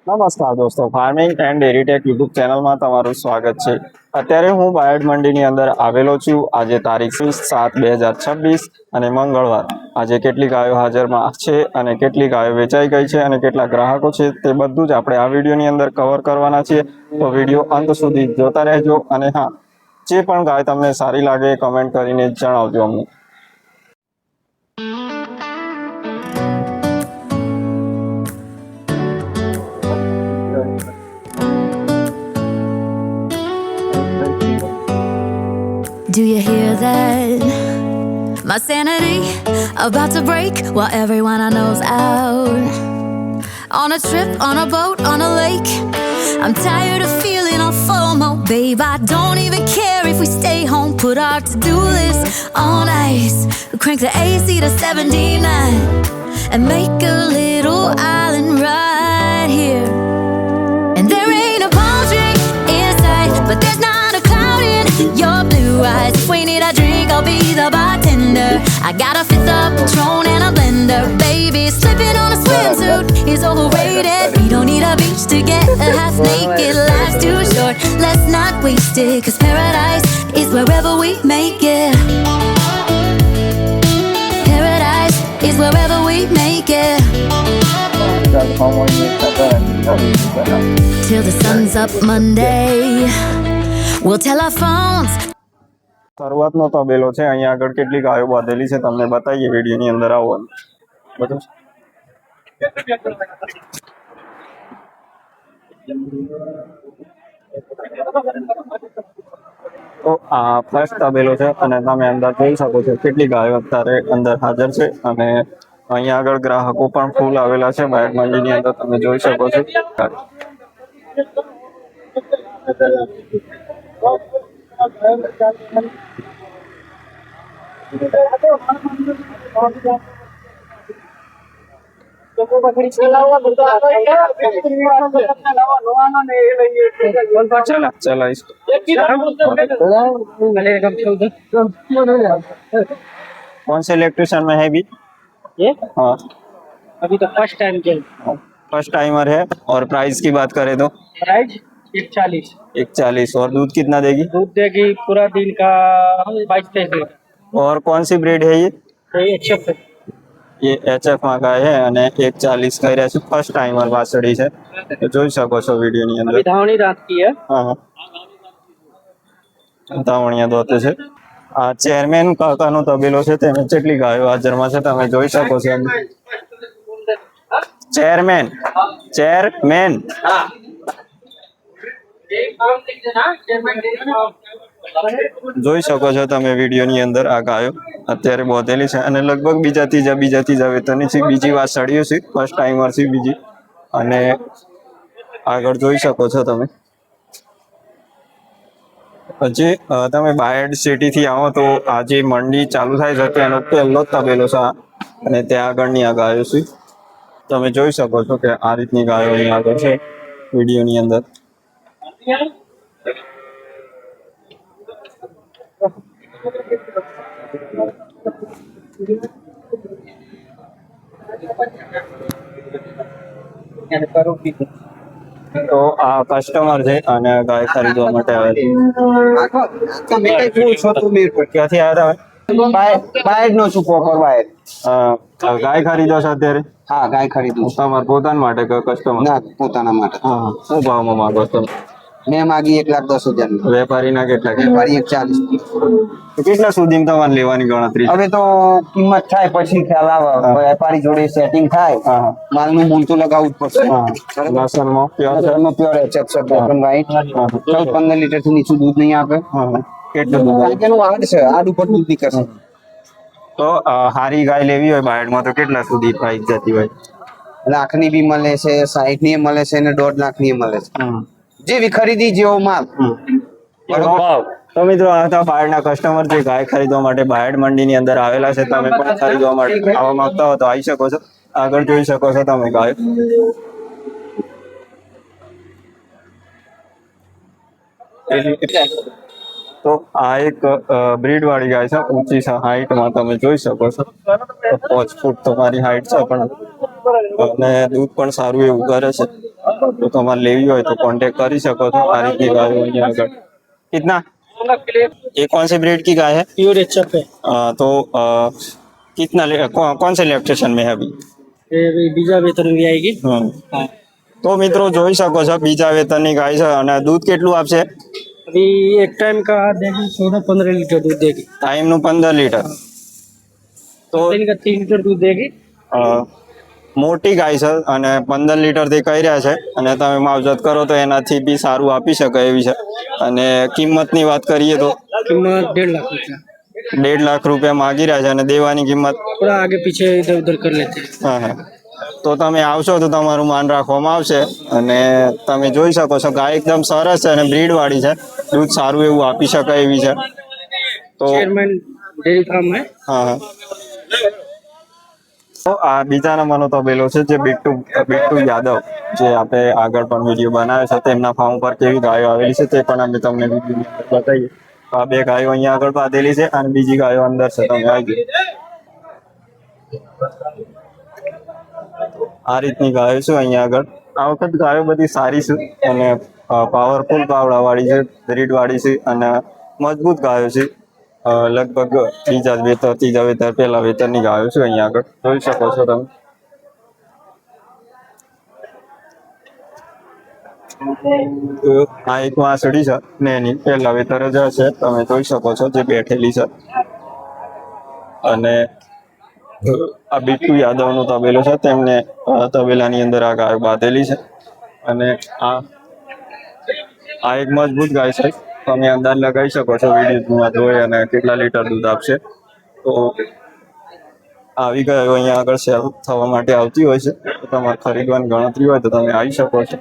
નમસ્કાર દોસ્તો, farming and dairy tech YouTube ચેનલમાં તમારું સ્વાગત છે। અત્યારે હું બાયડ મંડીની અંદર આવેલો છું। આજે તારીખ 7/2026 અને મંગળવાર। આજે કેટલી ગાયો હાજરમાં છે અને કેટલી ગાયો વેચાઈ ગઈ છે અને કેટલા ગ્રાહકો છે તે બધું જ આપણે આ વિડીયોની અંદર કવર કરવાના છીએ। તો વિડીયો અંત સુધી જોતા રહેજો અને હા, જે પણ ગાય તમને સારી લાગે કમેન્ટ કરીને જણાવજો અમને। Do you hear that? My sanity about to break while everyone I know's out. On a trip, on a boat, on a lake. I'm tired of feeling all FOMO, babe. I don't even care if we stay home. Put our to-do list on ice. Crank the AC to 79 and make a little island right here. And there ain't a palm tree in sight, but there's not a cloud in your blue eyes. If we need a drink, I'll be the bartender. I got a fifth of Patron and a blender. Baby, slipping on a swimsuit is overrated. We don't need a beach to get a half naked. Life's too short, let's not waste it. Cause paradise is wherever we make it. Paradise is wherever we make it. Till the sun's up Monday, we'll tell our phones. શરૂઆતનો તબેલો છે। અહીંયા આગળ કેટલી ગાયો બાંધેલી છે તમને બતાવીએ વિડીયોની અંદર। આવો બધું તો આ ફર્સ્ટ તબેલો છે અને તમે અંદર જોઈ શકો છો કેટલી ગાયો અત્યારે અંદર હાજર છે। અને અહીંયા આગળ ગ્રાહકો પણ ફૂલ આવેલા છે બાયડ મંડીની અંદર, તમે જોઈ શકો છો। कौन से इलेक्ट्रिशियन में है भी ये हाँ अभी तो फर्स्ट टाइम के फर्स्ट टाइमर है। और प्राइस की बात करें तो प्राइस 140। 140। और दूध कितना देगी? दूध देगी पूरा दिन का 22-23 लीटर। और कौन सी ब्रीड है ये? ये HF है। ये HF માં ગાય है અને 140 કહી રહ્યા છે। ફર્સ્ટ ટાઈમર વાસળી છે, તો જોઈ શકો છો વિડીયોની અંદર। अभी धावनी रात की है। હા તાવણિયા દોતે છે। આ ચેરમેન કાકાનો તબેલો છે, તેમાં કેટલી ગાયો હાજરમાં છે તમે જોઈ શકો છો। ચેરમેન જોઈ શકો છો તમે વિડીયોની અંદર। આ ગાયો અત્યારે બોધેલી છે અને લગભગ બીજા ત્રીજા વેતનની છે। બીજી વાસળીઓ છે, ફર્સ્ટ ટાઈમર છે બીજી। અને આગળ જોઈ શકો છો તમે। પછી તમે બાયડ સિટીથી આવો તો આ જે મંડી ચાલુ થાય છે તેનો પહેલો જ તબેલો છે અને ત્યાં આગળની આ ગાયો છે, તમે જોઈ શકો છો કે આ રીતની ગાયો અહીં આગળ છે વિડીયોની અંદર। તો આ કસ્ટમર છે અને ગાય ખરીદવા માટે આવે છે। ક્યાંથી આવ્યા હતા? બાયડ નો છું પ્રોપર બાયડ। ગાય ખરીદો છો અત્યારે? હા, ગાય ખરીદું છું। તમારા પોતાના માટે કે કસ્ટમર? ના, પોતાના માટે। હા, શું ભાવમાં માંગો છો? મેં માગી 1,10,000 વેપારીના કેટલા? વેપારી 1,40। તો કેટલા સુધીમાં તમારે લેવાની ગણતરી? હવે તો કિંમત થાય પછી ખ્યાલ આવે। વેપારી જોડે સેટિંગ થાય, માલનું મૂલ તો લગાવવું જ પડશે। લસણમાં પ્યોર છે? પ્યોર HF છે, બ્લેક એન્ડ વ્હાઈટ। 14-15 લીટર થી નીચું દૂધ નહીં આપે। કેટલું દૂધ? કારણ કે એનું આડ છે, આડ ઉપર દૂધ નીકળશે। તો હારી ગાય લેવી હોય બાયડમાં તો કેટલા સુધી પ્રાઇસ જતી હોય? લાખની બી મળે છે, 60 ની મળે છે અને 1.5 લાખની મળે છે। જેવી ખરીદી જેવો માલ। તો મિત્રો આ હતા બાયડના કસ્ટમર જે ગાય ખરીદવા માટે બાયડ મંડીની અંદર આવેલા છે। તમે પણ ખરીદવા માટે આવવા માંગતા હો તો આવી શકો છો। આગળ જોઈ શકો છો તમે ગાય। તો આ એક બ્રીડ વાળી ગાય છે, ઊંચી છે હાઈટમાં, તમે જોઈ શકો છો। 5 ફૂટ તમારી હાઈટ છે પણ અને દૂધ પણ સારું એવું કરે છે। તો તમારે લેવી હોય तो कांटेक्ट કરી શકો છો આ રીતની ગાયો અહીંયા આગળ कितना ये कौन से ब्रीड की गाय है प्योर एचएफ है। तो कितना कौन से इलेक्ट्रिशियन में है अभी ये अभी बीजा वेतन भी आएगी। હમ. हाँ તો મિત્રો જોઈ શકો છો બીજા વેતનની ગાય છે અને દૂધ કેટલું આપશે अभी एक टाइम का देगी 14-15 लीटर दूध देगी। ટાઈમનું 15 લીટર તો दिन का 3 लीटर दूध देगी। અ, મોટી ગાય છે અને 15 લીટર થી કહી રહ્યા છે અને તમે માવજત કરો તો એનાથી બી સારું આપી શકે એવી છે અને કિંમતની વાત કરીએ તો कीमत 1.5 लाख रुपया। 1.5 લાખ રૂપિયા માગી રહ્યા છે અને દેવાની કિંમત थोड़ा आगे पीछे इधर उधर कर लेते हैं। હા હા તો તમે આવશો તો તમારું માન રાખવામાં આવશે અને તમે જોઈ શકો છો ગાય એકદમ સરસ છે અને બ્રીડ વાળી છે દૂધ સારું એવું આપી શકાય એવી છે તો चेयरमैन डेयरी फार्म है। હા હા તો આ બીજા નંબરનો તબેલો છે જે બિટ્ટુ યાદવ જે આપણે આગળ પણ વિડીયો બનાવ્યો છે તેમના ફાર્મ પર કેવી ગાયો આવેલી છે તે પણ અમે તમને વિડીયો બતાવીએ તો આ બે ગાયો અહીંયા આગળ બાંધેલી છે અને બીજી ગાયો અંદર છે તમે આવી આ રીતની ગાયો છે અહીંયા આગળ આ વખત ગાયો બધી સારી છે અને પાવરફુલ પાવડા વાળી છે બ્રીડ વાળી છે અને મજબૂત ગાયો છે લગભગ બીજા વેતર ત્રીજા વેતર પહેલા વેતરની ગાયો છે અહીંયા આગળ જોઈ શકો છો તમે તો આ એક વાંસળી છે ને એની પહેલા વેતર જ હશે તમે જોઈ શકો છો જે બેઠેલી છે અને આ બિટ્ટુ યાદવનો તબેલો છે તેમને તબેલાની અંદર આ ગાયો બાંધેલી છે અને આ એક મજબૂત ગાય છે તમે અંદાજ લગાવી શકો છો વિડીયોમાં જોઈ અને કેટલા લીટર દૂધ આપશે તો આવી ગાયો અહીંયા આગળ સેલ થવા માટે આવતી હોય છે તો તમારે ખરીદવાની ગણતરી હોય તો તમે આવી શકો છો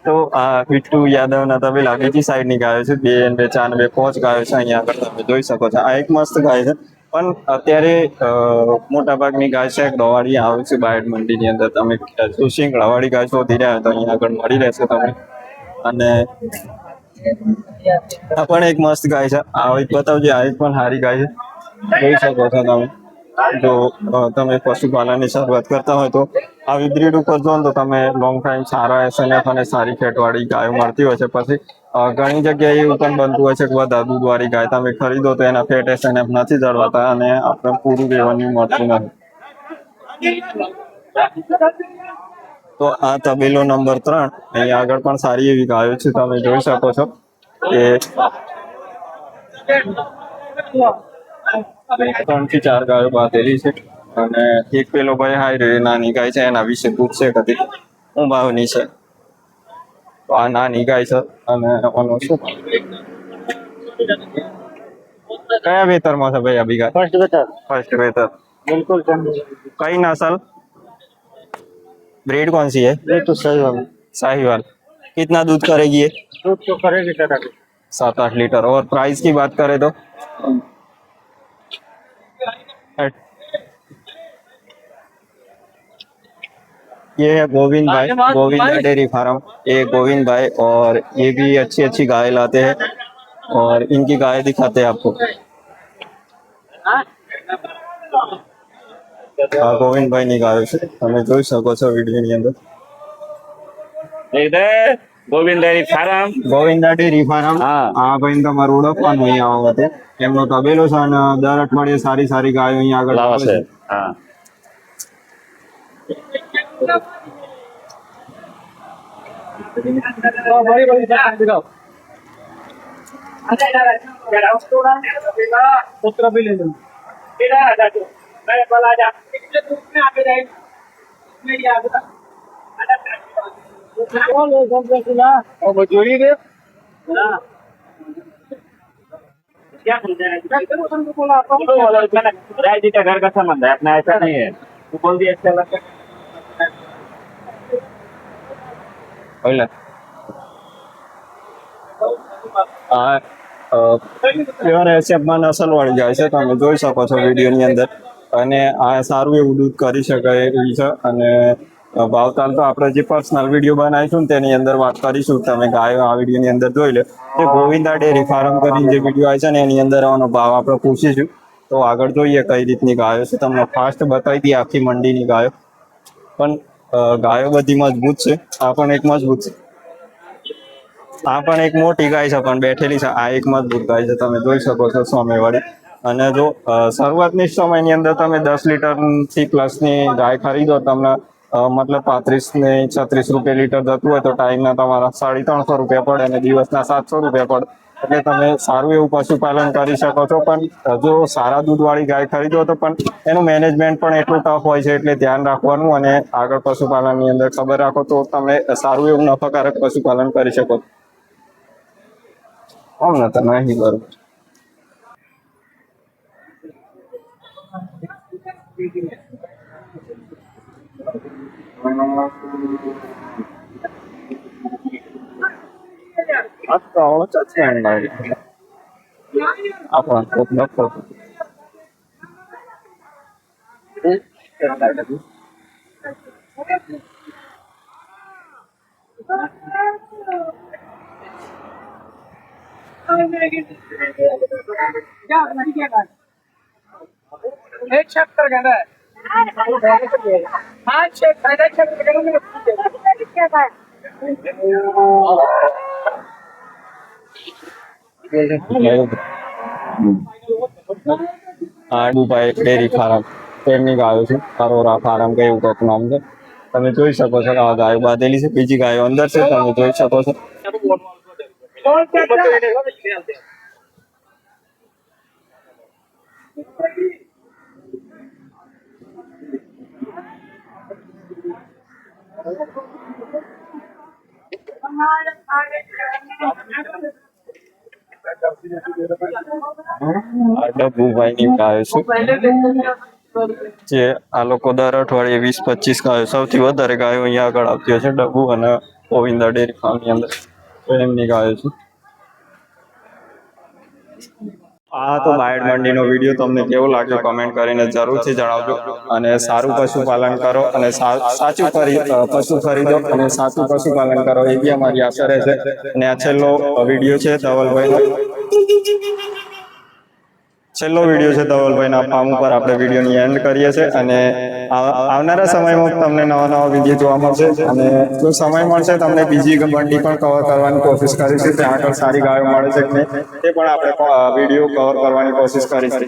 તો આ બિટ્ટુ યાદવના તબેલા બીજી સાઈડની ગાયો છે 2 અને 4 અને 5 ગાયો છે અહીંયા આગળ તમે જોઈ શકો છો આ એક મસ્ત ગાય છે પણ અત્યારે મોટા ભાગની ગાય છે ગવાળી આવે છે બાયડ મંડીની અંદર તમે જો શિંગડાવાળી ગાય શોધી રહ્યા તો અહીંયા આગળ મળી રહેશે તમને અને આ પણ એક મસ્ત ગાય છે આ એક બતાવજો આ એક પણ સારી ગાય છે જોઈ શકો છો તમે જો તમે પશુપાલનની શરૂઆત કરતા હોય તો આવી બ્રીડ ઉપર જો તો તમે લોંગ ટાઈમ સારા એસએનએફ અને સારી ફેટવાળી ગાયો મળતી હોય છે પછી ઘણી જગ્યાએ એવું પણ બનતું હોય છે કે વધારે દૂધવાળી ગાય તમે ખરીદો તો એના ફેટ એસએનએફ નથી જળવાતા અને આપણે પૂરું રેવન્યુ મળતું નથી તો આ તબેલો નંબર 3 અહીંયા આગળ પણ સારી એવી ગાયો છે તમે જોઈ શકો છો કે 3 થી 4 ગાયો બાંધેલી છે અને એક પેલો ભાઈ હાઈ રે નાની ગાય છે એના વિશે પૂછશે કદી હું ભાવની છે તો આ નાની ગાય છે અને ઓનો શું કયા વેતરમાં છે ભાઈ અભી ગાય फर्स्ट वेतर बिल्कुल कई नस्ल ब्रीड कौन सी है ये तो सही होगा। साहिवाल कितना दूध करेगी ये दूध तो करेगी सर अभी 7-8 लीटर और प्राइस की बात करें तो ये है गोविंद डेयरी फार्म ये गोविंद भाई और ये भी अच्छी अच्छी गाय लाते हैं और इनकी गाय दिखाते हैं आपको हाँ गोविंद भाई ની ગાયો છે તમે જોઈ શકો છો વિડીયોની અંદર Govind dairy farm Govinda dairy farm હા. આ ભાઈ તમારું ઓળખવાનું અહીંયા આવો હતો એમનો તબેલો છે અને દર અઠવાડિયે સારી સારી ગાયો અહીંયા આગળ લાવે આવે છે છે હા बड़ी बड़ी दिखाओ पुत्र भी ले लो। जोड़ी दे राय जी का घर का संबंध है अपना ऐसा नहीं है तू बोल दिया अच्छा लगता है ઓલા આ પ્યોર એશિયપમાં નસલવાળી ગાય છે તમે જોઈ શકો છો વિડીયોની અંદર અને આ સારું એવું દૂધ કરી શકાય એવી છે અને ભાવતાલ તો આપણે જે પર્સનલ વિડીયો બનાવીશું ને તેની અંદર વાત કરીશું તમે ગાયો આ વિડીયોની અંદર જોઈ લે તે ગોવિંદા ડેરી ફાર્મ કરીને જે વિડીયો આવે છે ને એની અંદર આનો ભાવ આપણે પૂછીશું તો આગળ જોઈએ કઈ રીતની ગાયો છે તમને ફાસ્ટ બતાવી દઈએ આખી મંડીની ગાયો પણ ગાયો બધી મજબૂત છે. આ પણ એક મજબૂત છે. આ પણ એક મોટી ગાય છે પણ બેઠેલી છે. આ એક મજબૂત ગાય છે, તમે જોઈ શકો છો સામેવાળી. અને જો શરૂઆતની સમયની અંદર તમે 10 લીટરથી પ્લસની ગાય ખરીદો, તમને મતલબ 35 ને 36 રૂપિયા લીટર જતું હોય તો ટાઈમના તમારા 350 રૂપિયા પડે અને દિવસના 700 રૂપિયા પડે. એટલે તમે સારું એવું પશુપાલન કરી શકો છો. પણ જો સારા દૂધવાળી ગાય ખરીદો તો પણ એનું મેનેજમેન્ટ પણ એટલું ટફ હોય છે, એટલે ધ્યાન રાખવાનું અને આગળ પશુપાલનની અંદર ખબર રાખો તો તમે સારું એવું નફાકારક પશુપાલન કરી શકો. ને તો નહીં બરોબર. આપણા કોક નફો एक चक्कर कहता है हाँ चेक फायदा चक्कर कहता દુભાઈ ડેરી ફાર્મ તેમની ગાયો છે. અરોરા ફાર્મ કે એવું કંઈક નામ છે. તમે જોઈ શકો છો કે આ ગાયો બાંધેલી છે. બીજી ગાયો અંદર છે, તમે જોઈ શકો છો. આ ડબ્બુભાઈની ગાયો છે, જે આ લોકો દર અઠવાડિયે 20-25 ગાયો, સૌથી વધારે ગાયો અહીંયા આગળ આવતી હશે ડબ્બુ અને ગોવિંદા ડેરી ફાર્મની અંદર. તો એમની ગાયો છે. આ તો બાયડ મંડીનો વિડીયો તમને કેવો લાગ્યો કમેન્ટ કરીને જરૂરથી જણાવજો. અને સારું પશુપાલન કરો અને સાચું પશુ ખરીદો અને સાચું પશુપાલન કરો, એ બી અમારી આશા રહેશે. અને આ છેલ્લો વિડીયો છે ધવલભાઈના ફાર્મ ઉપર આપણે વિડીયોની એન્ડ કરીએ છીએ. અને આવનારા સમયમાં તમને નવા વિડીયો જોવા મળશે. અને જો સમય મળશે તમને બીજી મંડી પણ કવર કરવાની કોશિશ કરીશું. ત્યાં આગળ સારી ગાયો મળે છે કે નહીં તે પણ આપણે વિડીયો કવર કરવાની કોશિશ કરીશું.